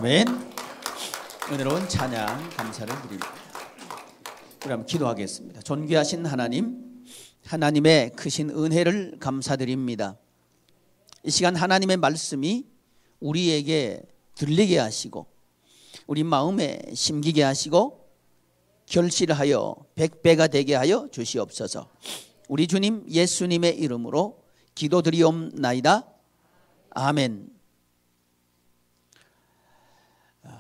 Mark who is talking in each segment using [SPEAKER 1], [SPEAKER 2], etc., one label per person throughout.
[SPEAKER 1] 아멘. 은혜로운 찬양 감사를 드립니다. 우리 한번 기도하겠습니다. 존귀하신 하나님, 하나님의 크신 은혜를 감사드립니다. 이 시간 하나님의 말씀이 우리에게 들리게 하시고 우리 마음에 심기게 하시고 결실하여 백배가 되게 하여 주시옵소서. 우리 주님 예수님의 이름으로 기도드리옵나이다. 아멘.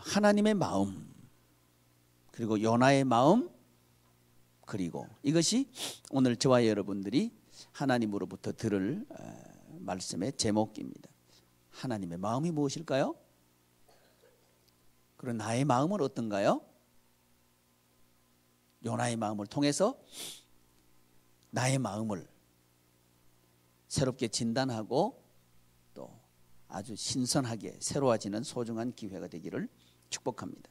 [SPEAKER 1] 하나님의 마음, 그리고 요나의 마음, 그리고 이것이 오늘 저와 여러분들이 하나님으로부터 들을 말씀의 제목입니다. 하나님의 마음이 무엇일까요? 그리고 나의 마음은 어떤가요? 요나의 마음을 통해서 나의 마음을 새롭게 진단하고 또 아주 신선하게 새로워지는 소중한 기회가 되기를 축복합니다.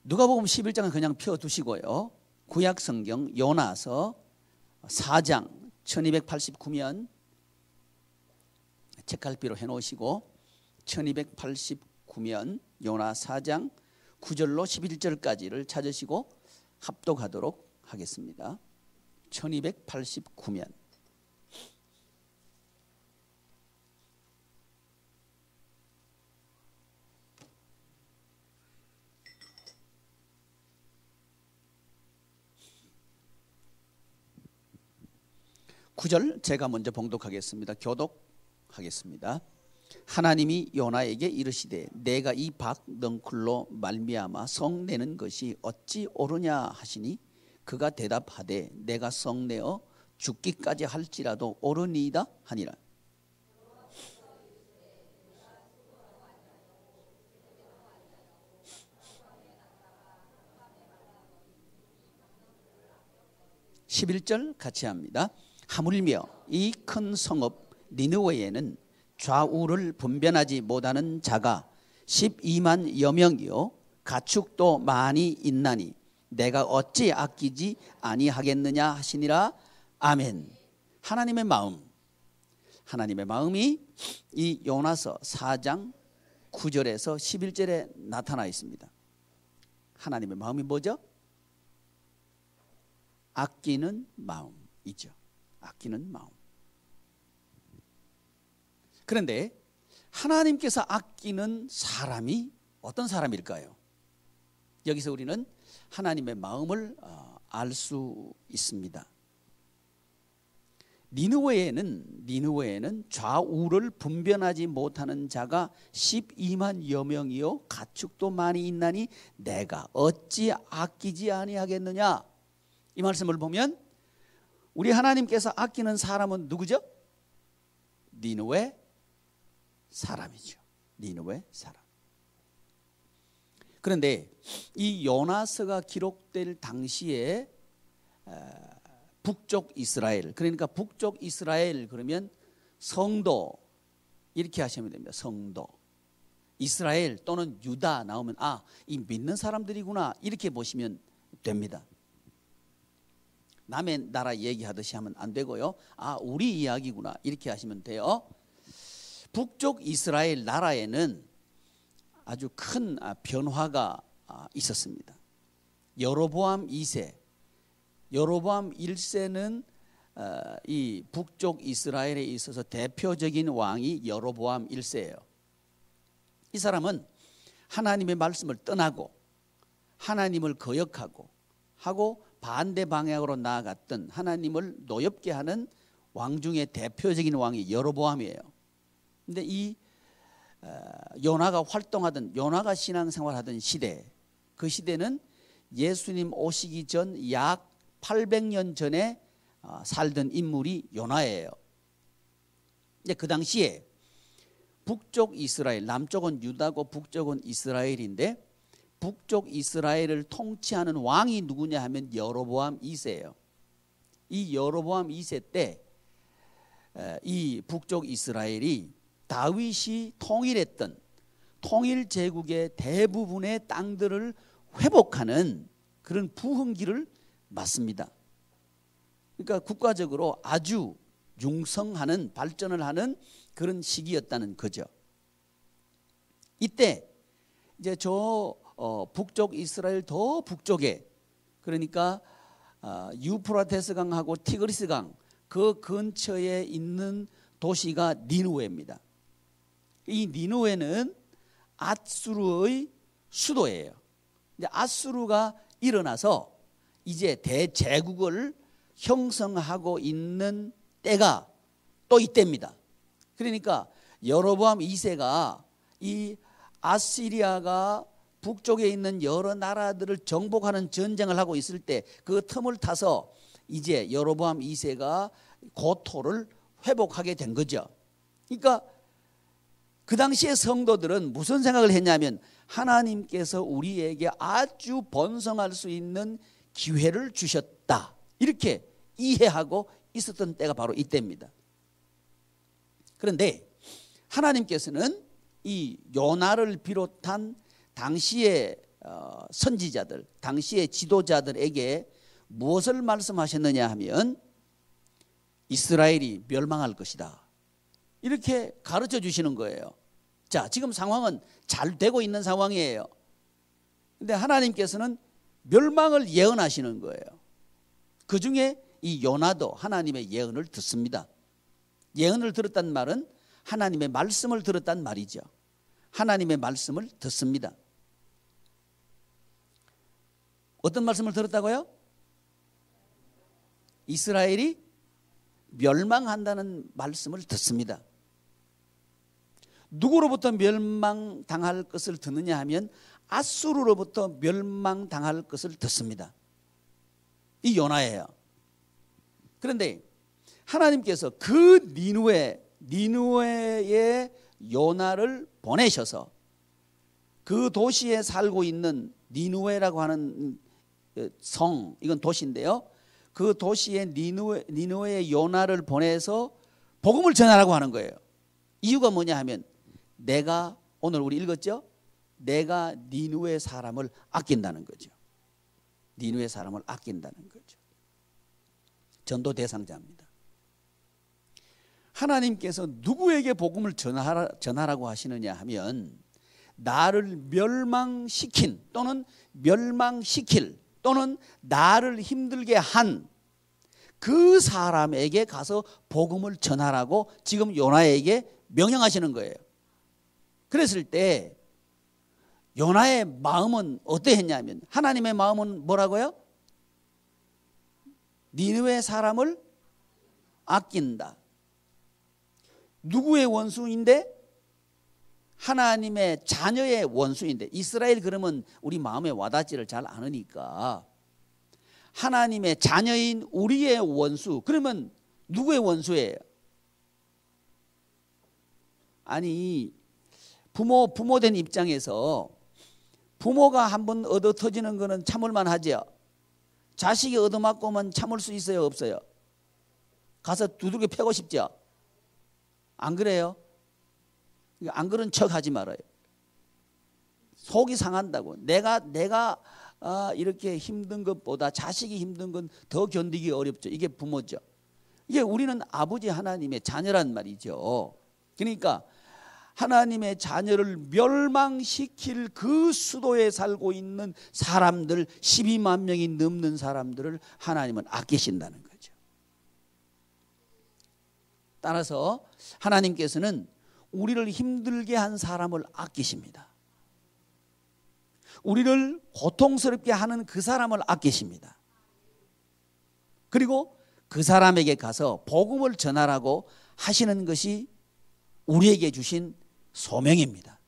[SPEAKER 1] 누가복음 11장은 그냥 펴두시고요. 구약성경 요나서 4장 1289면 책갈피로 해놓으시고 1289면 요나 4장 9절로 11절까지를 찾으시고 합독하도록 하겠습니다. 1289면 구절 제가 먼저 봉독하겠습니다. 교독하겠습니다. 하나님이 요나에게 이르시되 내가 이 박 넝쿨로 말미암아 성내는 것이 어찌 옳으냐 하시니 그가 대답하되 내가 성내어 죽기까지 할지라도 옳으니이다 하니라. (11절) 같이 합니다. 하물며 이 큰 성읍 니느웨에는 좌우를 분별하지 못하는 자가 12만여 명이요 가축도 많이 있나니 내가 어찌 아끼지 아니하겠느냐 하시니라. 아멘. 하나님의 마음, 하나님의 마음이 이 요나서 4장 9절에서 11절에 나타나 있습니다. 하나님의 마음이 뭐죠? 아끼는 마음이죠. 아끼는 마음. 그런데 하나님께서 아끼는 사람이 어떤 사람일까요? 여기서 우리는 하나님의 마음을 알 수 있습니다. 니느웨에는 좌우를 분별하지 못하는 자가 12만여 명이요 가축도 많이 있나니 내가 어찌 아끼지 아니하겠느냐. 이 말씀을 보면 우리 하나님께서 아끼는 사람은 누구죠? 니느웨 사람이죠. 니느웨 사람. 그런데 이 요나서가 기록될 당시에 북쪽 이스라엘, 그러니까 북쪽 이스라엘 그러면 성도 이렇게 하시면 됩니다. 성도. 이스라엘 또는 유다 나오면 이 믿는 사람들이구나 이렇게 보시면 됩니다. 남의 나라 얘기하듯이 하면 안 되고요. 우리 이야기구나 이렇게 하시면 돼요. 북쪽 이스라엘 나라에는 아주 큰 변화가 있었습니다. 여로보암 2세, 여로보암 1세는 이 북쪽 이스라엘에 있어서 대표적인 왕이 여로보암 1세예요. 이 사람은 하나님의 말씀을 떠나고 하나님을 거역하고 반대 방향으로 나아갔던 하나님을 노엽게 하는 왕 중에 대표적인 왕이 여로보암이에요. 근데 이 요나가 활동하던, 요나가 신앙생활하던 시대, 그 시대는 예수님 오시기 전 약 800년 전에 살던 인물이 요나예요. 근데 그 당시에 북쪽 이스라엘, 남쪽은 유다고 북쪽은 이스라엘인데 북쪽 이스라엘을 통치하는 왕이 누구냐 하면 여로보암 2세예요. 이 여로보암 2세 때 이 북쪽 이스라엘이 다윗이 통일했던 통일 제국의 대부분의 땅들을 회복하는 그런 부흥기를 맞습니다. 그러니까 국가적으로 아주 융성하는 발전을 하는 그런 시기였다는 거죠. 이때 이제 저 북쪽 이스라엘 더 북쪽에, 그러니까 유프라테스 강하고 티그리스 강 그 근처에 있는 도시가 니느웨입니다. 이 니느웨는 아수르의 수도예요. 이제 아수르가 일어나서 이제 대제국을 형성하고 있는 때가 또 이때입니다. 그러니까 여로보암 2세가 이 아시리아가 북쪽에 있는 여러 나라들을 정복하는 전쟁을 하고 있을 때 그 틈을 타서 이제 여로보암 2세가 고토를 회복하게 된 거죠. 그러니까 그 당시에 성도들은 무슨 생각을 했냐면 하나님께서 우리에게 아주 번성할 수 있는 기회를 주셨다, 이렇게 이해하고 있었던 때가 바로 이때입니다. 그런데 하나님께서는 이 요나를 비롯한 당시의 선지자들, 당시의 지도자들에게 무엇을 말씀하셨느냐 하면 이스라엘이 멸망할 것이다, 이렇게 가르쳐 주시는 거예요. 자, 지금 상황은 잘 되고 있는 상황이에요. 그런데 하나님께서는 멸망을 예언하시는 거예요. 그 중에 이 요나도 하나님의 예언을 듣습니다. 예언을 들었단 말은 하나님의 말씀을 들었단 말이죠. 하나님의 말씀을 듣습니다. 어떤 말씀을 들었다고요? 이스라엘이 멸망한다는 말씀을 듣습니다. 누구로부터 멸망당할 것을 듣느냐 하면 아수르로부터 멸망당할 것을 듣습니다. 이 요나예요. 그런데 하나님께서 그 니느웨에 요나를 보내셔서 그 도시에 살고 있는 니느웨라고 하는 성, 이건 도시인데요, 그 도시에 니느웨의 요나를 보내서 복음을 전하라고 하는 거예요. 이유가 뭐냐 하면 내가, 오늘 우리 읽었죠? 내가 니느웨 사람을 아낀다는 거죠. 니느웨 사람을 아낀다는 거죠. 전도 대상자입니다. 하나님께서 누구에게 복음을 전하라고 하시느냐 하면 나를 멸망시킨 또는 멸망시킬 또는 나를 힘들게 한 그 사람에게 가서 복음을 전하라고 지금 요나에게 명령하시는 거예요. 그랬을 때 요나의 마음은 어떠했냐면, 하나님의 마음은 뭐라고요? 니느웨 사람을 아낀다. 누구의 원수인데? 하나님의 자녀의 원수인데, 이스라엘 그러면 우리 마음에 와닿지를 잘 않으니까 하나님의 자녀인 우리의 원수, 그러면 누구의 원수예요? 아니, 부모 된 입장에서 부모가 한번 얻어 터지는 거는 참을만 하죠. 자식이 얻어맞고 오면 참을 수 있어요, 없어요? 가서 두들겨 패고 싶죠? 안 그래요? 안 그런 척 하지 말아요. 속이 상한다고. 내가 이렇게 힘든 것보다 자식이 힘든 건 더 견디기 어렵죠. 이게 부모죠. 이게 우리는 아버지 하나님의 자녀란 말이죠. 그러니까 하나님의 자녀를 멸망시킬 그 수도에 살고 있는 사람들, 12만 명이 넘는 사람들을 하나님은 아끼신다는 거죠. 따라서 하나님께서는 우리를 힘들게 한 사람을 아끼십니다. 우리를 고통스럽게 하는 그 사람을 아끼십니다. 그리고 그 사람에게 가서 복음을 전하라고 하시는 것이 우리에게 주신 소명입니다.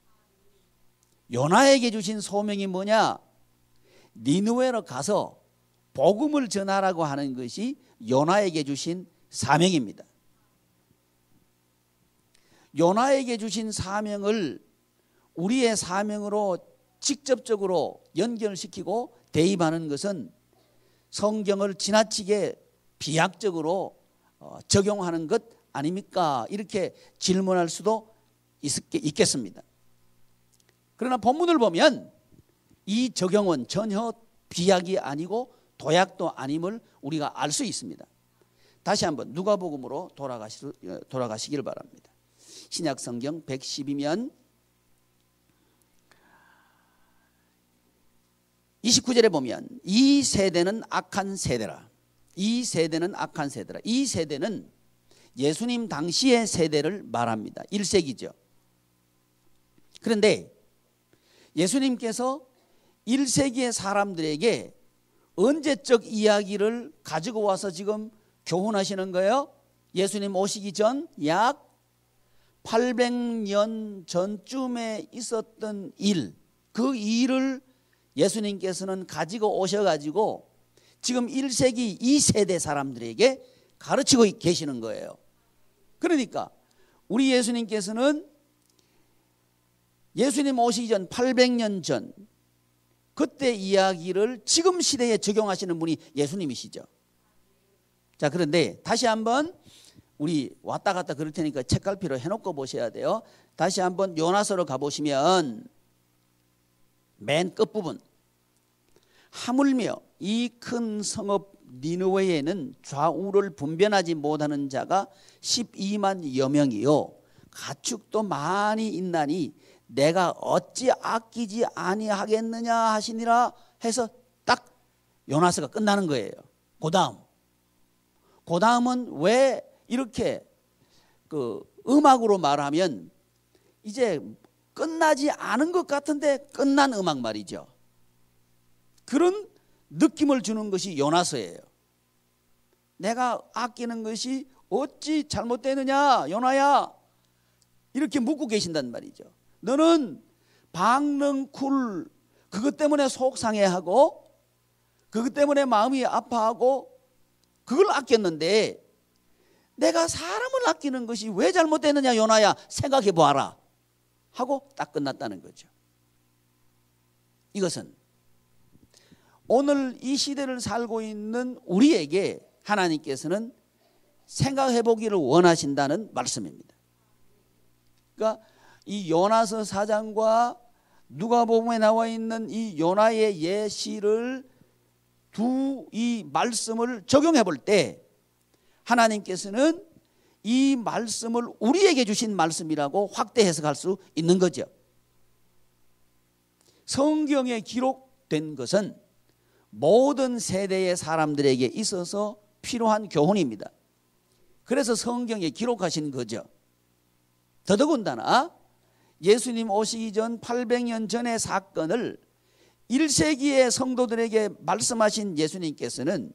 [SPEAKER 1] 요나에게 주신 소명이 뭐냐? 니느웨로 가서 복음을 전하라고 하는 것이 요나에게 주신 사명입니다. 요나에게 주신 사명을 우리의 사명으로 직접적으로 연결시키고 대입하는 것은 성경을 지나치게 비약적으로 적용하는 것 아닙니까? 이렇게 질문할 수도 있겠습니다. 그러나 본문을 보면 이 적용은 전혀 비약이 아니고 도약도 아님을 우리가 알 수 있습니다. 다시 한번 누가복음으로 돌아가시기를 바랍니다. 신약 성경 112면 29절에 보면 이 세대는 악한 세대라. 이 세대는 악한 세대라. 이 세대는 예수님 당시의 세대를 말합니다. 1세기죠. 그런데 예수님께서 1세기의 사람들에게 언제적 이야기를 가지고 와서 지금 교훈하시는 거예요? 예수님 오시기 전 약 800년 전쯤에 있었던 일, 그 일을 예수님께서는 가지고 오셔가지고 지금 1세기 2세대 사람들에게 가르치고 계시는 거예요. 그러니까 우리 예수님께서는 예수님 오시기 전 800년 전 그때 이야기를 지금 시대에 적용하시는 분이 예수님이시죠. 자, 그런데 다시 한번 우리 왔다 갔다 그럴 테니까 책갈피로 해놓고 보셔야 돼요. 다시 한번 요나서로 가보시면 맨 끝부분, 하물며 이 큰 성읍 니느웨에는 좌우를 분별하지 못하는 자가 12만여 명이요 가축도 많이 있나니 내가 어찌 아끼지 아니하겠느냐 하시니라 해서 딱 요나서가 끝나는 거예요. 그 다음은 왜 이렇게 음악으로 말하면 이제 끝나지 않은 것 같은데 끝난 음악 말이죠. 그런 느낌을 주는 것이 요나서예요. 내가 아끼는 것이 어찌 잘못되느냐 요나야, 이렇게 묻고 계신단 말이죠. 너는 방랑쿨 그것 때문에 속상해하고 그것 때문에 마음이 아파하고 그걸 아꼈는데 내가 사람을 아끼는 것이 왜 잘못되느냐 요나야, 생각해 보아라 하고 딱 끝났다는 거죠. 이것은 오늘 이 시대를 살고 있는 우리에게 하나님께서는 생각해 보기를 원하신다는 말씀입니다. 그러니까 이 요나서 4장과 누가복음에 나와 있는 이 요나의 예시를 이 말씀을 적용해 볼 때 하나님께서는 이 말씀을 우리에게 주신 말씀이라고 확대 해석할 수 있는 거죠. 성경에 기록된 것은 모든 세대의 사람들에게 있어서 필요한 교훈입니다. 그래서 성경에 기록하신 거죠. 더더군다나 예수님 오시기 전 800년 전의 사건을 1세기의 성도들에게 말씀하신 예수님께서는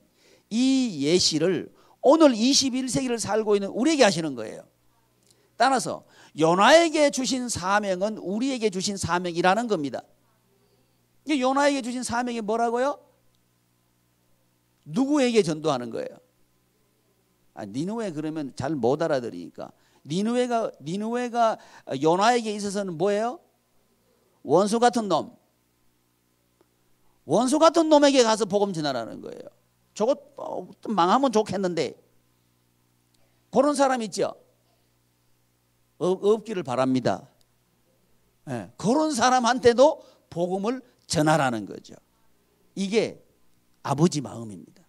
[SPEAKER 1] 이 예시를 오늘 21세기를 살고 있는 우리에게 하시는 거예요. 따라서 요나에게 주신 사명은 우리에게 주신 사명이라는 겁니다. 요나에게 주신 사명이 뭐라고요? 누구에게 전도하는 거예요? 니느웨 그러면 잘 못 알아들으니까 니느웨가 요나에게 있어서는 뭐예요? 원수 같은 놈. 원수 같은 놈에게 가서 복음 전하라는 거예요. 저거 망하면 좋겠는데 그런 사람 있죠? 없기를 바랍니다. 네, 그런 사람한테도 복음을 전하라는 거죠. 이게 아버지 마음입니다.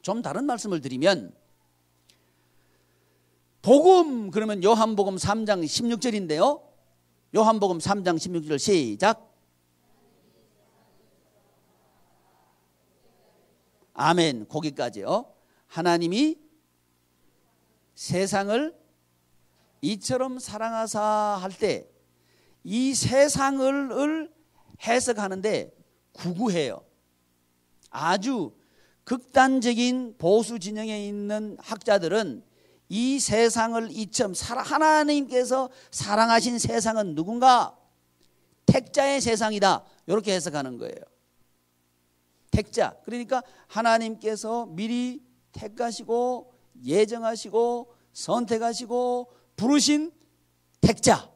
[SPEAKER 1] 좀 다른 말씀을 드리면 복음 그러면 요한복음 3장 16절인데요. 요한복음 3장 16절 시작. 아멘. 거기까지요. 하나님이 세상을 이처럼 사랑하사 할 때 이 세상을 해석하는데 구구해요. 아주 극단적인 보수 진영에 있는 학자들은 이 세상을 이처럼 하나님께서 사랑하신 세상은 누군가? 택자의 세상이다. 이렇게 해석하는 거예요. 택자. 그러니까 하나님께서 미리 택하시고 예정하시고 선택하시고 부르신 택자.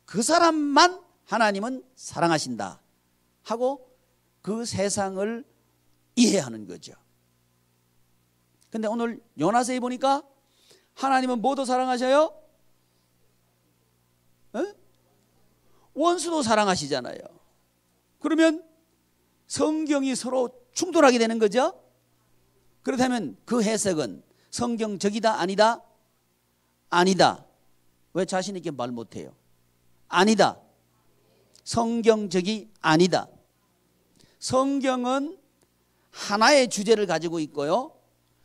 [SPEAKER 1] 그 사람만 하나님은 사랑하신다 하고 그 세상을 이해하는 거죠. 근데 오늘 요나서에 보니까 하나님은 뭐도 사랑하셔요? 원수도 사랑하시잖아요. 그러면 성경이 서로 충돌하게 되는 거죠. 그렇다면 그 해석은 성경적이다 아니다? 아니다. 왜 자신 있게 말 못해요? 아니다. 성경적이 아니다. 성경은 하나의 주제를 가지고 있고요.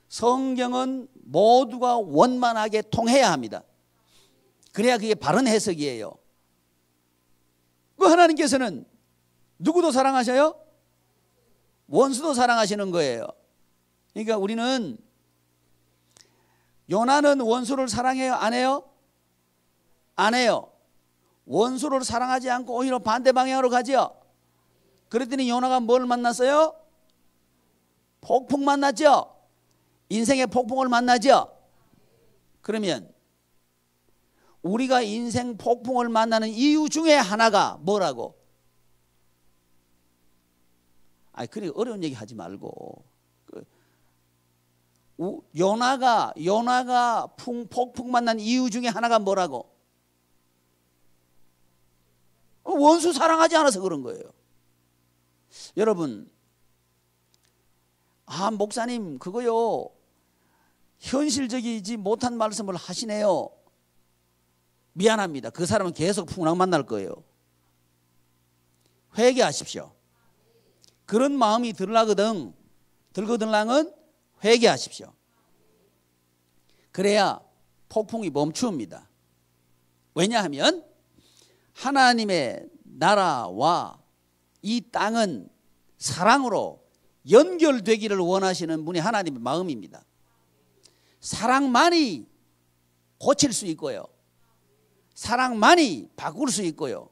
[SPEAKER 1] 성경은 모두가 원만하게 통해야 합니다. 그래야 그게 바른 해석이에요. 그 하나님께서는 누구도 사랑하셔요? 원수도 사랑하시는 거예요. 그러니까 우리는 요나는 원수를 사랑해요? 안 해요? 안 해요. 원수를 사랑하지 않고 오히려 반대 방향으로 가죠. 그랬더니 요나가 뭘 만났어요? 폭풍 만났죠. 인생의 폭풍을 만나죠. 그러면 우리가 인생 폭풍을 만나는 이유 중에 하나가 뭐라고? 아니 그래 어려운 얘기 하지 말고 요나가 폭풍 만난 이유 중에 하나가 뭐라고? 원수 사랑하지 않아서 그런 거예요. 여러분, 목사님 그거요 현실적이지 못한 말씀을 하시네요. 미안합니다. 그 사람은 계속 풍랑 만날 거예요. 회개하십시오. 그런 마음이 들거든 회개하십시오. 그래야 폭풍이 멈춥니다. 왜냐하면 하나님의 나라와 이 땅은 사랑으로 연결되기를 원하시는 분이 하나님의 마음입니다. 사랑만이 고칠 수 있고요. 사랑만이 바꿀 수 있고요.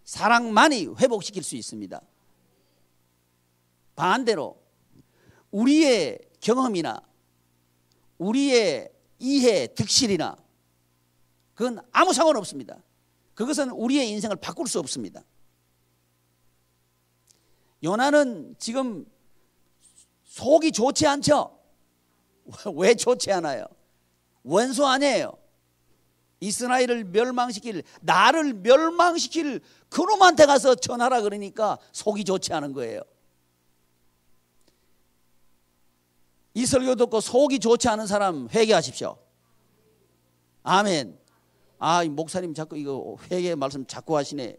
[SPEAKER 1] 사랑만이 회복시킬 수 있습니다. 반대로 우리의 경험이나 우리의 이해, 득실이나 그건 아무 상관없습니다. 그것은 우리의 인생을 바꿀 수 없습니다. 요나는 지금 속이 좋지 않죠? 왜 좋지 않아요? 원수 아니에요. 이스라엘을 멸망시킬, 나를 멸망시킬 그놈한테 가서 전하라 그러니까 속이 좋지 않은 거예요. 이 설교 듣고 속이 좋지 않은 사람 회개하십시오. 아멘. 목사님 자꾸 이거 회개 말씀 자꾸 하시네.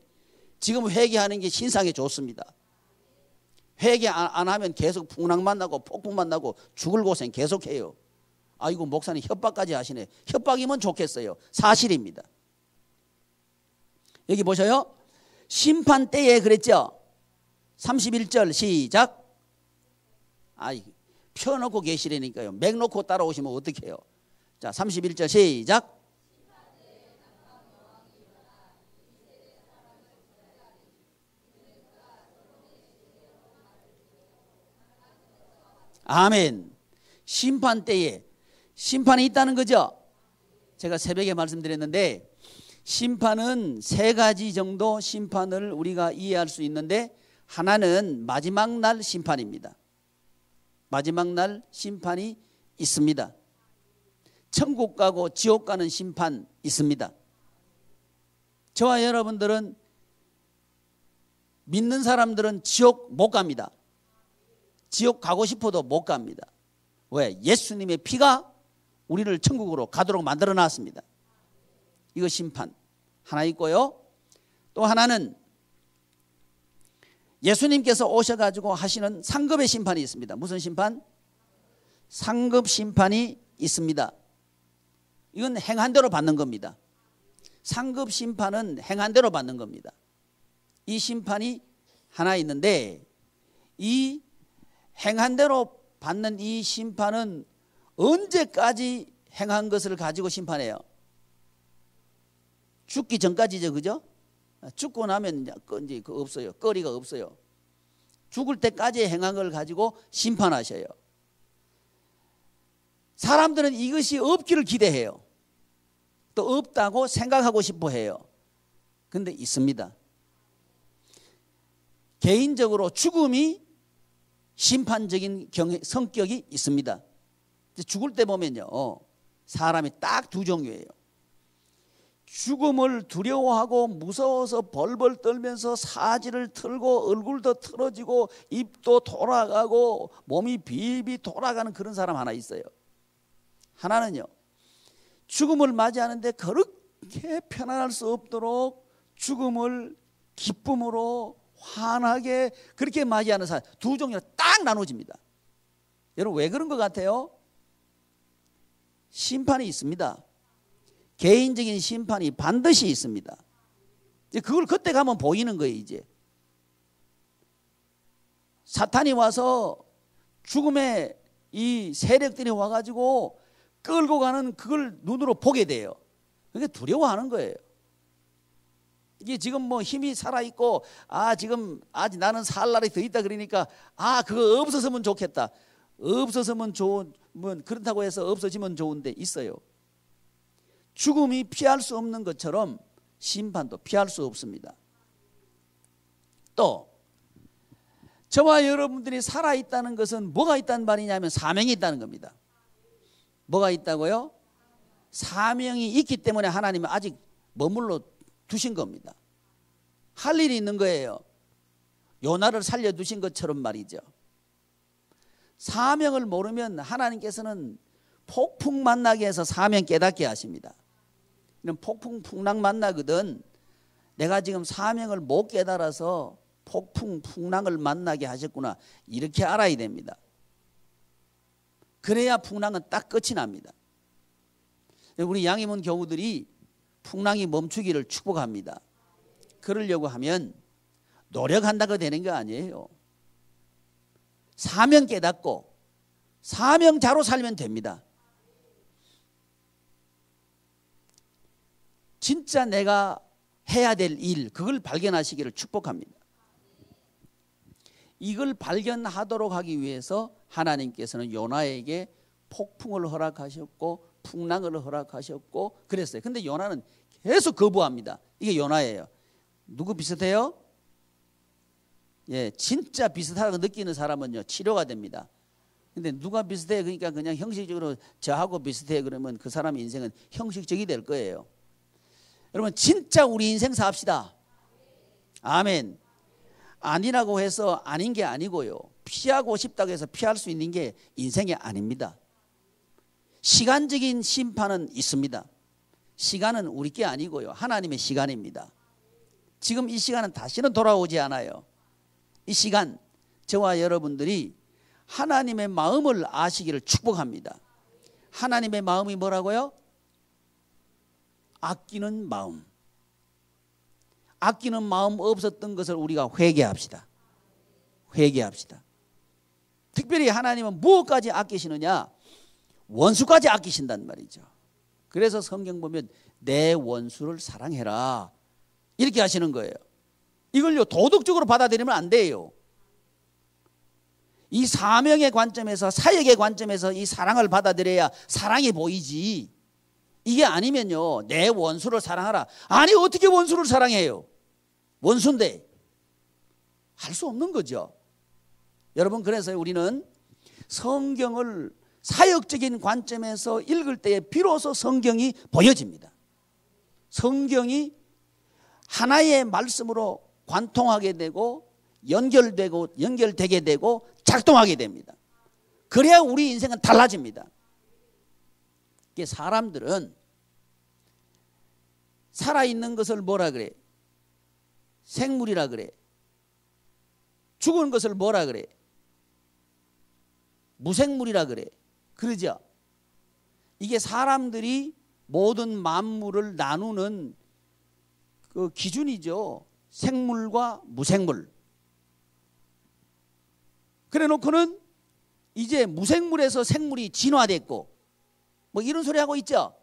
[SPEAKER 1] 지금 회개하는 게 신상에 좋습니다. 회개 안 하면 계속 풍랑 만나고 폭풍 만나고 죽을 고생 계속해요. 이거 목사님 협박까지 하시네. 협박이면 좋겠어요. 사실입니다. 여기 보셔요. 심판 때에 그랬죠. 31절 시작. 펴놓고 계시라니까요. 맥 놓고 따라오시면 어떡해요. 자, 31절 시작. 아멘. 심판 때에 심판이 있다는 거죠. 제가 새벽에 말씀드렸는데 심판은 세 가지 정도 심판을 우리가 이해할 수 있는데 하나는 마지막 날 심판입니다. 마지막 날 심판이 있습니다. 천국 가고 지옥 가는 심판 있습니다. 저와 여러분들은 믿는 사람들은 지옥 못 갑니다. 지옥 가고 싶어도 못 갑니다. 왜? 예수님의 피가 우리를 천국으로 가도록 만들어 놨습니다. 이거 심판 하나 있고요. 또 하나는 예수님께서 오셔가지고 하시는 상급의 심판이 있습니다. 무슨 심판? 상급 심판이 있습니다. 이건 행한 대로 받는 겁니다. 상급 심판은 행한 대로 받는 겁니다. 이 심판이 하나 있는데 이 행한 대로 받는 이 심판은 언제까지 행한 것을 가지고 심판해요? 죽기 전까지죠, 그죠? 죽고 나면 이제 없어요. 거리가 없어요. 죽을 때까지 행한 걸 가지고 심판하셔요. 사람들은 이것이 없기를 기대해요. 또 없다고 생각하고 싶어 해요. 근데 있습니다. 개인적으로 죽음이 심판적인 성격이 있습니다. 죽을 때 보면요, 사람이 딱 두 종류예요. 죽음을 두려워하고 무서워서 벌벌 떨면서 사지를 틀고 얼굴도 틀어지고 입도 돌아가고 몸이 비비 돌아가는 그런 사람 하나 있어요. 하나는요, 죽음을 맞이하는데 그렇게 편안할 수 없도록 죽음을 기쁨으로 환하게 그렇게 맞이하는 사람 두 종류로 딱 나눠집니다. 여러분 왜 그런 것 같아요? 심판이 있습니다. 개인적인 심판이 반드시 있습니다. 그걸 그때 가면 보이는 거예요. 이제 사탄이 와서 죽음의 이 세력들이 와가지고 끌고 가는 그걸 눈으로 보게 돼요. 그게 두려워하는 거예요. 이게 지금 뭐 힘이 살아있고 지금 아직 나는 살 날이 더 있다 그러니까 그거 없어서면 좋겠다. 없어서면 좋은 뭐 그렇다고 해서 없어지면 좋은데 있어요. 죽음이 피할 수 없는 것처럼 심판도 피할 수 없습니다. 또 저와 여러분들이 살아있다는 것은 뭐가 있다는 말이냐면 사명이 있다는 겁니다. 뭐가 있다고요? 사명이 있기 때문에 하나님은 아직 머물러 두신 겁니다. 할 일이 있는 거예요. 요나를 살려두신 것처럼 말이죠. 사명을 모르면 하나님께서는 폭풍 만나게 해서 사명 깨닫게 하십니다. 이런 폭풍 풍랑 만나거든 내가 지금 사명을 못 깨달아서 폭풍 풍랑을 만나게 하셨구나 이렇게 알아야 됩니다. 그래야 풍랑은 딱 끝이 납니다. 우리 양희문 교우들이 풍랑이 멈추기를 축복합니다. 그러려고 하면 노력한다고 되는 거 아니에요. 사명 깨닫고 사명자로 살면 됩니다. 진짜 내가 해야 될 일 그걸 발견하시기를 축복합니다. 이걸 발견하도록 하기 위해서 하나님께서는 요나에게 폭풍을 허락하셨고 풍랑을 허락하셨고 그랬어요. 근데 요나는 계속 거부합니다. 이게 요나예요. 누구 비슷해요? 예, 진짜 비슷하다고 느끼는 사람은요 치료가 됩니다. 근데 누가 비슷해? 그러니까 그냥 형식적으로 저하고 비슷해 그러면 그 사람의 인생은 형식적이 될 거예요. 여러분 진짜 우리 인생 삽시다. 아멘. 아니라고 해서 아닌 게 아니고요. 피하고 싶다고 해서 피할 수 있는 게 인생이 아닙니다. 시간적인 심판은 있습니다. 시간은 우리 게 아니고요. 하나님의 시간입니다. 지금 이 시간은 다시는 돌아오지 않아요. 이 시간 저와 여러분들이 하나님의 마음을 아시기를 축복합니다. 하나님의 마음이 뭐라고요? 아끼는 마음. 아끼는 마음 없었던 것을 우리가 회개합시다. 회개합시다. 특별히 하나님은 무엇까지 아끼시느냐? 원수까지 아끼신단 말이죠. 그래서 성경 보면 내 원수를 사랑해라 이렇게 하시는 거예요. 이걸요 도덕적으로 받아들이면 안 돼요. 이 사명의 관점에서 사역의 관점에서 이 사랑을 받아들여야 사랑이 보이지. 이게 아니면요 내 원수를 사랑하라. 아니 어떻게 원수를 사랑해요? 원수인데 할 수 없는 거죠. 여러분 그래서 우리는 성경을 사역적인 관점에서 읽을 때에 비로소 성경이 보여집니다. 성경이 하나의 말씀으로 관통하게 되고 연결되게 되고 작동하게 됩니다. 그래야 우리 인생은 달라집니다. 사람들은 살아있는 것을 뭐라 그래? 생물이라 그래. 죽은 것을 뭐라 그래? 무생물이라 그래. 그러죠? 이게 사람들이 모든 만물을 나누는 그 기준이죠. 생물과 무생물. 그래 놓고는 이제 무생물에서 생물이 진화됐고 뭐 이런 소리 하고 있죠.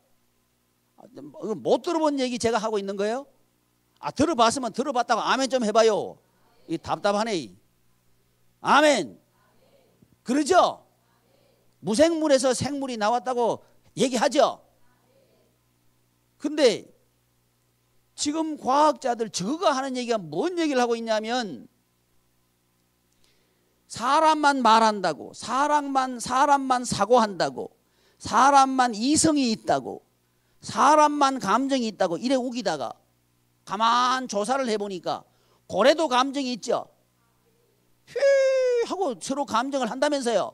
[SPEAKER 1] 못 들어본 얘기 제가 하고 있는 거예요. 들어봤으면 들어봤다고 아멘 좀 해봐요. 이 답답하네. 아멘. 그러죠. 무생물에서 생물이 나왔다고 얘기하죠. 근데 지금 과학자들 저거 하는 얘기가 뭔 얘기를 하고 있냐면 사람만 말한다고, 사람만 사고한다고, 사람만 이성이 있다고, 사람만 감정이 있다고 이래 우기다가 가만 조사를 해보니까 고래도 감정이 있죠. 휘 하고 서로 감정을 한다면서요.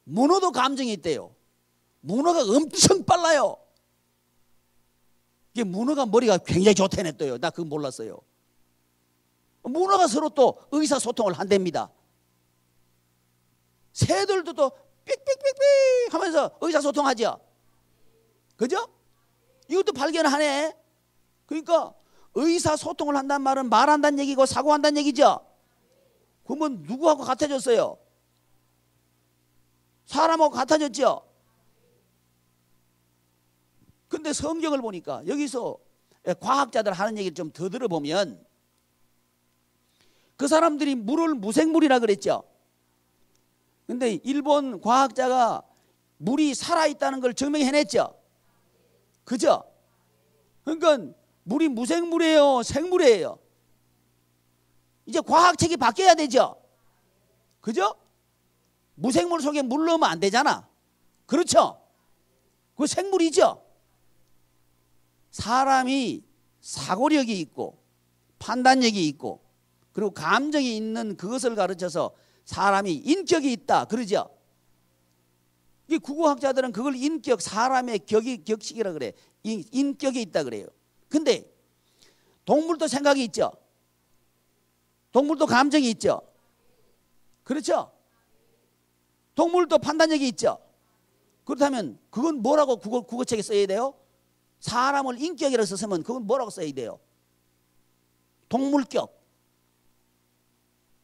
[SPEAKER 1] 문어도 감정이 있대요. 문어가 엄청 빨라요. 이게 문어가 머리가 굉장히 좋다네 또요. 나 그거 몰랐어요. 문어가 서로 또 의사소통을 한답니다. 새들도 또 삑삑삑삑 하면서 의사소통하죠. 그죠? 이것도 발견하네. 그러니까 의사소통을 한다는 말은 말한다는 얘기고 사고한다는 얘기죠. 그러면 누구하고 같아졌어요? 사람하고 같아졌죠. 근데 성경을 보니까 여기서 과학자들 하는 얘기를 좀 더 들어보면 그 사람들이 물을 무생물이라 그랬죠. 근데 일본 과학자가 물이 살아있다는 걸 증명해냈죠. 그죠? 그러니까 물이 무생물이에요, 생물이에요? 이제 과학책이 바뀌어야 되죠. 그죠? 무생물 속에 물 넣으면 안 되잖아. 그렇죠? 그 생물이죠. 사람이 사고력이 있고 판단력이 있고 그리고 감정이 있는 그것을 가르쳐서 사람이 인격이 있다 그러죠. 이 국어학자들은 그걸 인격, 사람의 격식이라 그래. 인격이 있다 그래요. 근데 동물도 생각이 있죠. 동물도 감정이 있죠. 그렇죠? 동물도 판단력이 있죠. 그렇다면 그건 뭐라고 국어책에 써야 돼요? 사람을 인격이라고 썼으면 그건 뭐라고 써야 돼요? 동물격.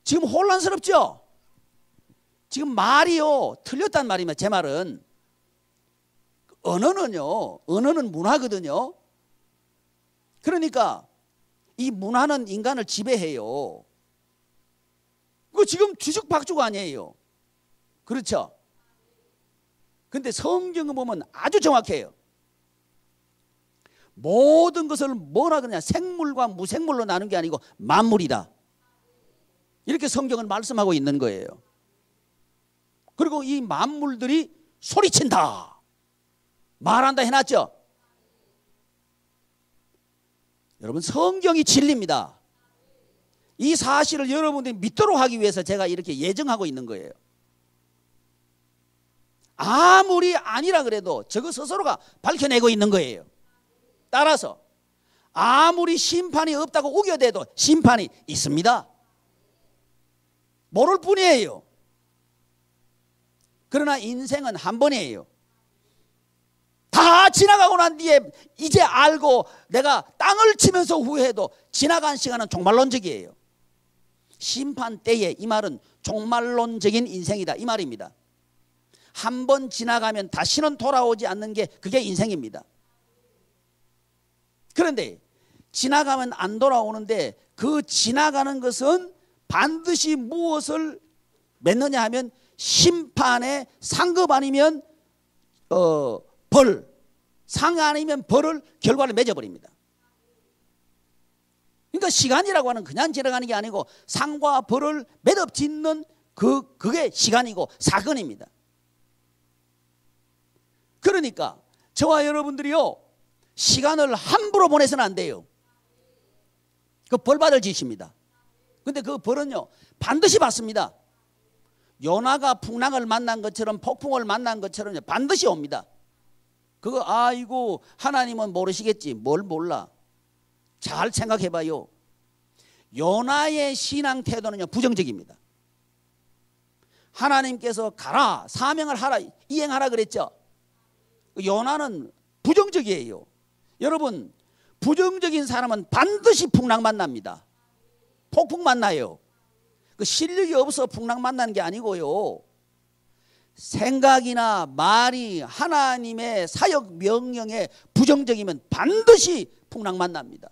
[SPEAKER 1] 지금 혼란스럽죠? 지금 말이요 틀렸단 말이면 제 말은 언어는 문화거든요. 그러니까 이 문화는 인간을 지배해요. 그거 지금 뒤죽박죽 아니에요. 그렇죠? 근데 성경을 보면 아주 정확해요. 모든 것을 뭐라 그러냐, 생물과 무생물로 나눈 게 아니고 만물이다. 이렇게 성경은 말씀하고 있는 거예요. 그리고 이 만물들이 소리친다, 말한다 해놨죠. 여러분, 성경이 진리입니다. 이 사실을 여러분들이 믿도록 하기 위해서 제가 이렇게 예정하고 있는 거예요. 아무리 아니라 그래도 저거 스스로가 밝혀내고 있는 거예요. 따라서 아무리 심판이 없다고 우겨대도 심판이 있습니다. 모를 뿐이에요. 그러나 인생은 한 번이에요. 다 지나가고 난 뒤에 이제 알고 내가 땅을 치면서 후회해도 지나간 시간은 종말론적이에요. 심판 때에 이 말은 종말론적인 인생이다 이 말입니다. 한 번 지나가면 다시는 돌아오지 않는 게 그게 인생입니다. 그런데 지나가면 안 돌아오는데 그 지나가는 것은 반드시 무엇을 맺느냐 하면 심판의 상급 아니면 벌, 상 아니면 벌을 결과를 맺어버립니다. 그러니까 시간이라고 하는 그냥 지나가는 게 아니고 상과 벌을 맺어짓는 그게 시간이고 사건입니다. 그러니까 저와 여러분들이요 시간을 함부로 보내서는 안 돼요. 그 벌 받을 짓입니다. 근데 그 벌은요 반드시 받습니다. 요나가 풍랑을 만난 것처럼 폭풍을 만난 것처럼 반드시 옵니다. 그거 아이고 하나님은 모르시겠지. 뭘 몰라. 잘 생각해봐요. 요나의 신앙 태도는요 부정적입니다. 하나님께서 가라, 사명을 하라, 이행하라 그랬죠. 요나는 부정적이에요. 여러분, 부정적인 사람은 반드시 풍랑 만납니다. 폭풍 만나요. 그 실력이 없어 풍랑 만나는 게 아니고요. 생각이나 말이 하나님의 사역 명령에 부정적이면 반드시 풍랑 만납니다.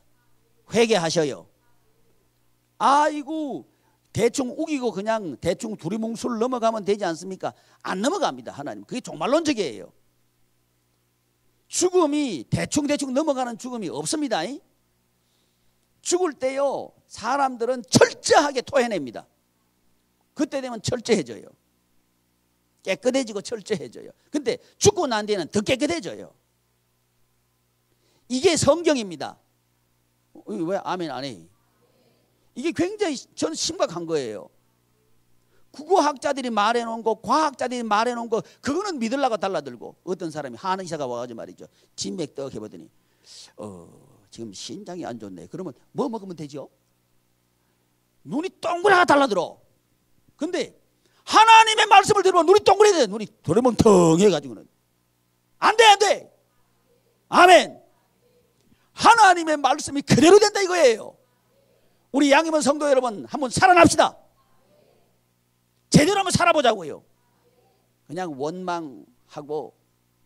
[SPEAKER 1] 회개하셔요. 아이고 대충 우기고 그냥 대충 두리뭉술 넘어가면 되지 않습니까? 안 넘어갑니다. 하나님. 그게 종말론적이에요. 죽음이 대충 넘어가는 죽음이 없습니다. 죽을 때요 사람들은 철저하게 토해냅니다. 그때 되면 철저해져요. 깨끗해지고 철저해져요. 근데 죽고 난 뒤에는 더 깨끗해져요. 이게 성경입니다. 왜 아멘 안 해? 이게 굉장히 저는 심각한 거예요. 국어학자들이 말해놓은 거, 과학자들이 말해놓은 거, 그거는 믿으려고 달라들고 어떤 사람이 한의사가 와가지고 말이죠. 진맥 떡 해보더니 지금 신장이 안 좋네. 그러면 뭐 먹으면 되죠? 눈이 동그랗게 달라들어. 근데 하나님의 말씀을 들으면 눈이 동그랗게 돼. 눈이 도래멍텅해가지고는 안 돼, 안 돼. 아멘. 하나님의 말씀이 그대로 된다 이거예요. 우리 양임원 성도 여러분, 한번 살아납시다. 제대로 한번 살아보자고요. 그냥 원망하고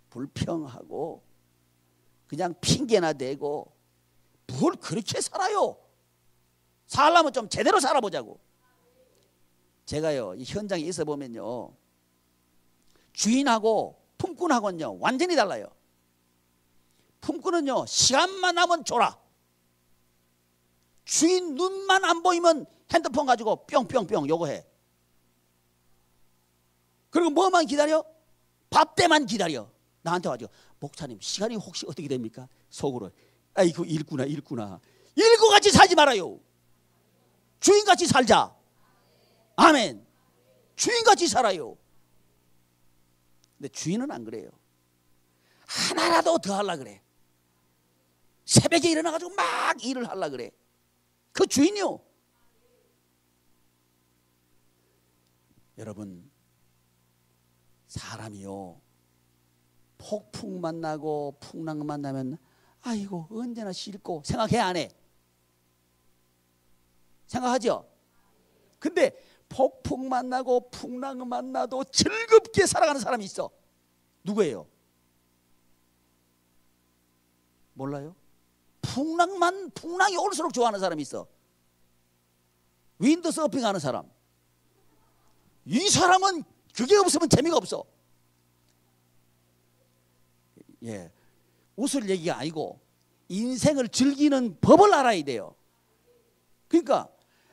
[SPEAKER 1] 불평하고 그냥 핑계나 대고 뭘 그렇게 살아요. 살려면 좀 제대로 살아보자고. 제가요, 이 현장에 있어 보면요, 주인하고 품꾼하고는요 완전히 달라요. 품꾼은요 시간만 나면 줘라. 주인 눈만 안 보이면 핸드폰 가지고 뿅뿅뿅 요거 해. 그리고 뭐만 기다려? 밥 때만 기다려. 나한테 와죠. 목사님 시간이 혹시 어떻게 됩니까? 속으로 아이고 일구나. 일구같이 살지 말아요. 주인같이 살자. 아멘. 주인같이 살아요. 근데 주인은 안 그래요. 하나라도 더 하려고 그래. 새벽에 일어나가지고 막 일을 하려고 그래. 그 주인이요. 여러분, 사람이요 폭풍 만나고 풍랑 만나면 아이고 언제나 싫고 생각해 안 해? 생각하죠? 근데 폭풍 만나고 풍랑 만나도 즐겁게 살아가는 사람이 있어. 누구예요? 몰라요? 풍랑이 올수록 좋아하는 사람이 있어. 윈드 서핑하는 사람. 이 사람은 그게 없으면 재미가 없어. 예, 웃을 얘기가 아니고 인생을 즐기는 법을 알아야 돼요. 그러니까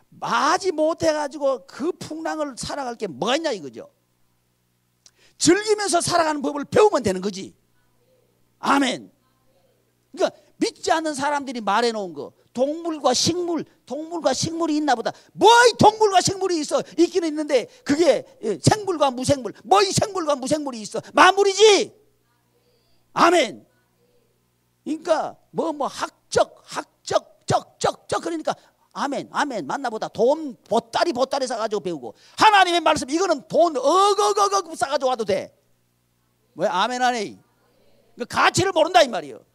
[SPEAKER 1] 마지 못해가지고 그 풍랑을 살아갈 게 뭐가 있냐 이거죠. 즐기면서 살아가는 법을 배우면 되는 거지. 아멘. 그러니까 믿지 않는 사람들이 말해놓은 거, 동물과 식물이 있나 보다. 뭐 이 동물과 식물이 있어. 있기는 있는데 그게 생물과 무생물, 뭐 이 생물과 무생물이 있어. 만물이지. 아멘. 그러니까 학적 그러니까 아멘 만나보다 돈 보따리 사가지고 배우고, 하나님의 말씀 이거는 돈 어거거거 사가지고 와도 돼. 왜 아멘 안 해? 그 가치를 모른다 이 말이에요.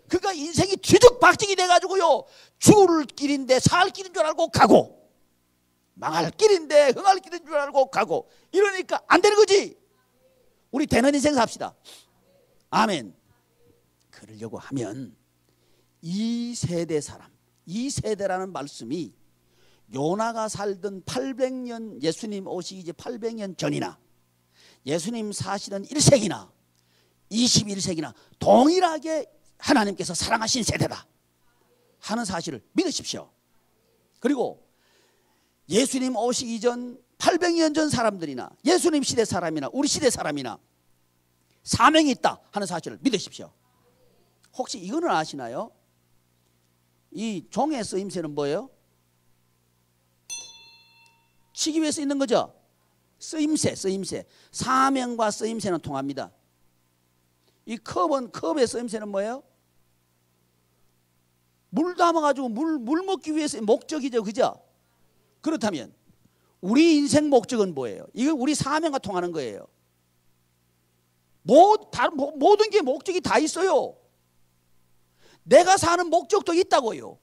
[SPEAKER 1] 그러니까 인생이 뒤죽박죽이 돼가지고요, 죽을 길인데 살 길인 줄 알고 가고, 망할 길인데 흥할 길인 줄 알고 가고, 이러니까 안 되는 거지. 우리 되는 인생 삽시다. 아멘. 그러려고 하면 이 세대 사람, 이 세대라는 말씀이 요나가 살던 800년, 예수님 오시기 이제 800년 전이나 예수님 사시던 1세기나 21세기나 동일하게 하나님께서 사랑하신 세대다 하는 사실을 믿으십시오. 그리고 예수님 오시기 전 800년 전 사람들이나 예수님 시대 사람이나 우리 시대 사람이나 사명이 있다 하는 사실을 믿으십시오. 혹시 이거는 아시나요? 이 종의 쓰임새는 뭐예요? 치기 위해서 있는 거죠. 쓰임새. 사명과 쓰임새는 통합니다. 이 컵의 쓰임새는 뭐예요? 물 담아가지고 물 먹기 위해서 목적이죠, 그죠? 그렇다면 우리 인생 목적은 뭐예요? 이거 우리 사명과 통하는 거예요. 모든 게 목적이 다 있어요. 내가 사는 목적도 있다고요.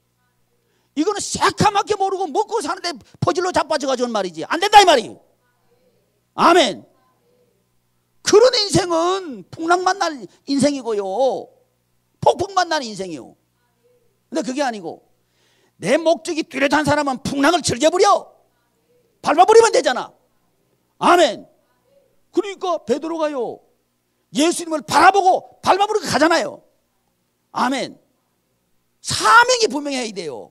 [SPEAKER 1] 이거는 새까맣게 모르고 먹고 사는데 퍼즐로 자빠져가지고 말이지. 안 된다 이 말이에요. 아멘. 그런 인생은 풍랑 만날 인생이고요, 폭풍 만날 인생이요. 근데 그게 아니고 내 목적이 뚜렷한 사람은 풍랑을 즐겨버려. 밟아버리면 되잖아. 아멘. 그러니까 베드로가요, 예수님을 바라보고 밟아버리고 가잖아요. 아멘. 사명이 분명해야 돼요.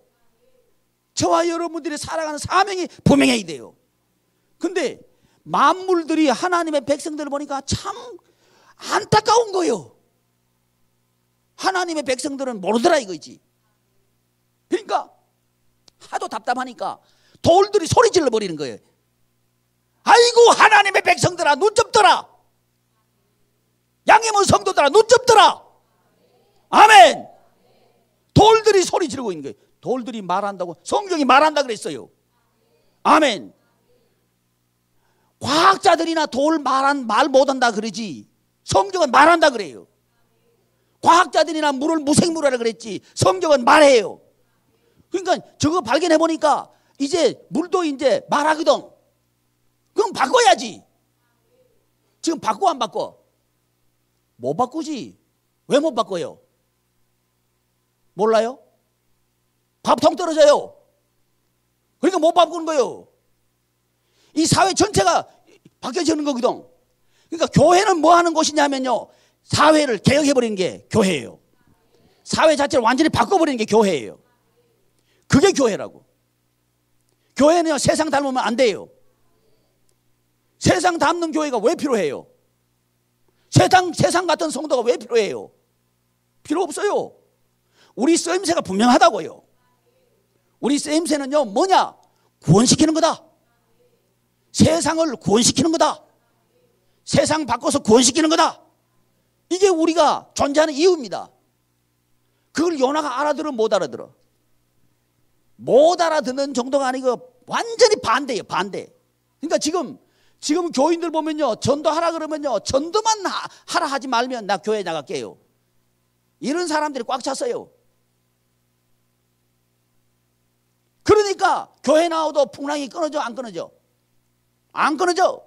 [SPEAKER 1] 저와 여러분들이 살아가는 사명이 분명해야 돼요. 근데 만물들이 하나님의 백성들을 보니까 참 안타까운 거예요. 하나님의 백성들은 모르더라 이거지. 그러니까 하도 답답하니까 돌들이 소리 질러 버리는 거예요. 아이고 하나님의 백성들아 눈 좀 떠라. 양해문 성도들아 눈 좀 떠라. 아멘. 돌들이 소리 지르고 있는 거예요. 돌들이 말한다고 성경이 말한다 그랬어요. 아멘. 과학자들이나 돌 말 못한다 그러지 성경은 말한다 그래요. 과학자들이나 물을 무생물하라 그랬지 성경은 말해요. 그러니까 저거 발견해 보니까 이제 물도 이제 말하거든. 그럼 바꿔야지. 지금 바꿔 안 바꿔? 못 바꾸지. 왜 못 바꿔요? 몰라요? 밥통 떨어져요. 그러니까 못 바꾸는 거예요. 이 사회 전체가 바뀌어지는 거거든. 그러니까 교회는 뭐 하는 곳이냐면요, 사회를 개혁해버리는 게 교회예요. 사회 자체를 완전히 바꿔버리는 게 교회예요. 그게 교회라고. 교회는요, 세상 닮으면 안 돼요. 세상 닮는 교회가 왜 필요해요? 세상 같은 성도가 왜 필요해요? 필요 없어요. 우리 쓰임새가 분명하다고요. 우리 쓰임새는요, 뭐냐? 구원시키는 거다. 세상을 구원시키는 거다. 세상 바꿔서 구원시키는 거다. 이게 우리가 존재하는 이유입니다. 그걸 요나가 알아들어 못 알아들어? 못 알아듣는 정도가 아니고 완전히 반대예요. 반대. 그러니까 지금 교인들 보면요, 전도하라 그러면요, 전도만 하라 하지 말면 나 교회 나갈게요. 이런 사람들이 꽉 찼어요. 그러니까 교회 나와도 풍랑이 끊어져 안 끊어져? 안 끊어져.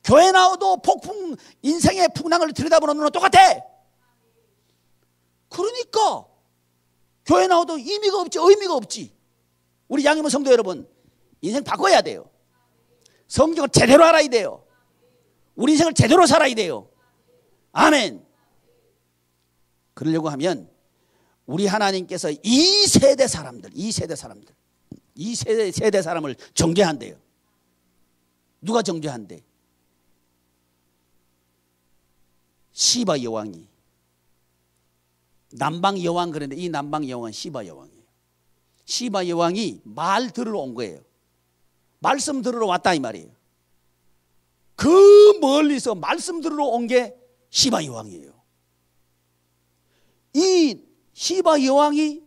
[SPEAKER 1] 교회 나와도 폭풍, 인생의 풍랑을 들여다보는 눈은 똑같아. 그러니까 교회 나와도 의미가 없지, 의미가 없지. 우리 양이모 성도 여러분, 인생 바꿔야 돼요. 성경을 제대로 알아야 돼요. 우리 인생을 제대로 살아야 돼요. 아멘. 그러려고 하면 우리 하나님께서 이 세대 사람들 이 세대 사람을 정죄한대요. 누가 정죄한대? 시바 여왕이. 남방 여왕 그런데 이 남방 여왕은 시바 여왕이에요. 시바 여왕이 말 들으러 온 거예요. 말씀 들으러 왔다 이 말이에요. 그 멀리서 말씀 들으러 온 게 시바 여왕이에요. 이 시바 여왕이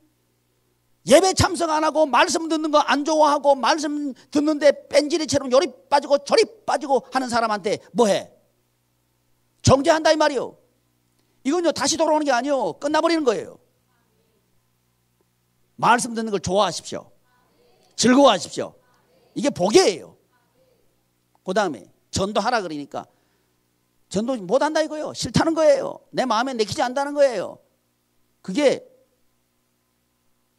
[SPEAKER 1] 예배 참석 안 하고 말씀 듣는 거 안 좋아하고 말씀 듣는데 뺀질이처럼 요리 빠지고 저리 빠지고 하는 사람한테 뭐해? 정죄한다 이 말이요. 이건요 다시 돌아오는 게 아니요, 끝나버리는 거예요. 말씀 듣는 걸 좋아하십시오. 즐거워하십시오. 이게 복이에요. 그 다음에 전도하라 그러니까 전도 못한다 이거예요. 싫다는 거예요. 내 마음에 내키지 않는다는 거예요. 그게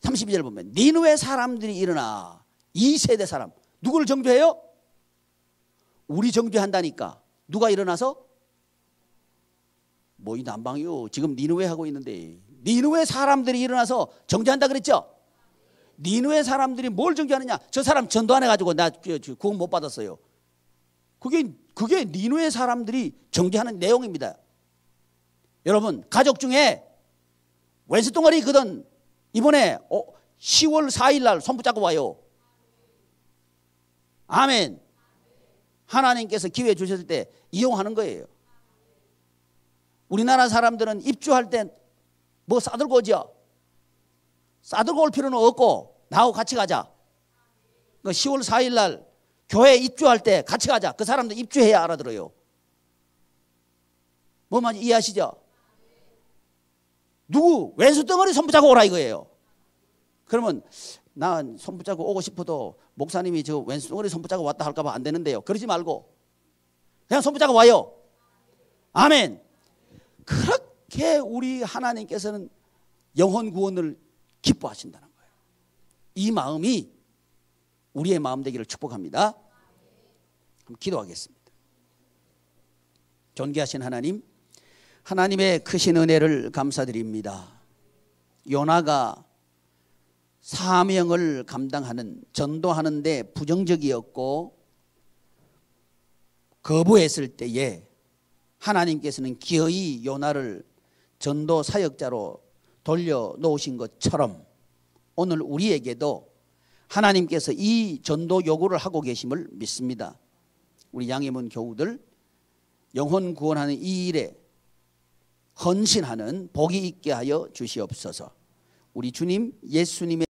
[SPEAKER 1] 32절 보면 니느웨 사람들이 일어나. 이 세대 사람 누구를 정죄해요? 우리 정죄한다니까. 누가 일어나서? 뭐 이 남방이요, 지금 니느웨 하고 있는데 니느웨 사람들이 일어나서 정죄한다 그랬죠? 니느웨 사람들이 뭘 정죄하느냐? 저 사람 전도 안 해가지고 나 구원 못 받았어요. 그게 니느웨 사람들이 정죄하는 내용입니다. 여러분, 가족 중에 왼수덩어리 거든 이번에 10월 4일 날 손 붙잡고 와요. 아멘. 하나님께서 기회 주셨을 때 이용하는 거예요. 우리나라 사람들은 입주할 때 뭐 싸들고 오죠? 싸들고 올 필요는 없고 나하고 같이 가자. 10월 4일 날 교회 입주할 때 같이 가자. 그 사람도 입주해야 알아들어요. 뭐 말인지 이해하시죠? 누구 왼수 덩어리 손 붙잡고 오라 이거예요. 그러면 나 손 붙잡고 오고 싶어도 목사님이 저 왼수 덩어리 손 붙잡고 왔다 할까 봐 안 되는데요. 그러지 말고 그냥 손 붙잡고 와요. 아멘. 그렇게 우리 하나님께서는 영혼 구원을 기뻐하신다는 거예요. 이 마음이 우리의 마음 되기를 축복합니다. 한번 기도하겠습니다. 존귀하신 하나님, 하나님의 크신 은혜를 감사드립니다. 요나가 사명을 감당하는, 전도하는 데 부정적이었고 거부했을 때에 하나님께서는 기어이 요나를 전도 사역자로 돌려놓으신 것처럼 오늘 우리에게도 하나님께서 이 전도 요구를 하고 계심을 믿습니다. 우리 양해문 교우들 영혼 구원하는 이 일에 헌신하는 복이 있게 하여 주시옵소서. 우리 주님 예수님의